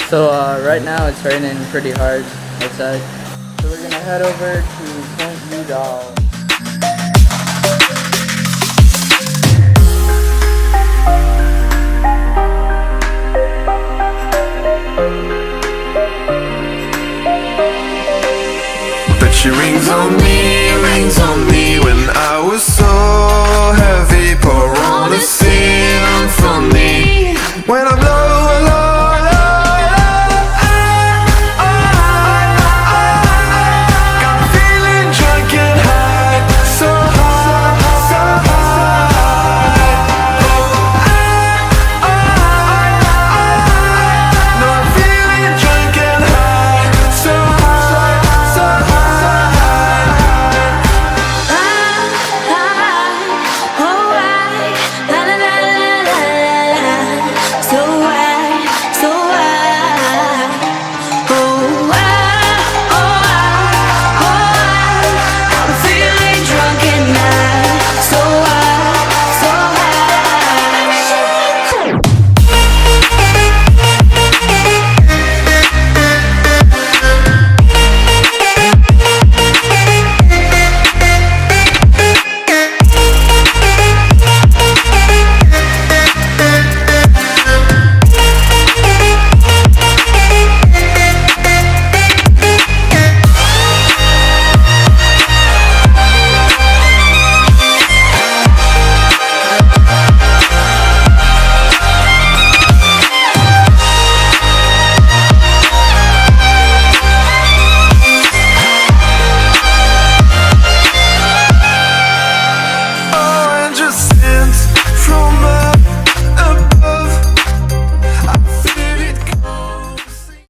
So right now it's raining pretty hard outside. So we're gonna head over to Point Udall. But she rings on me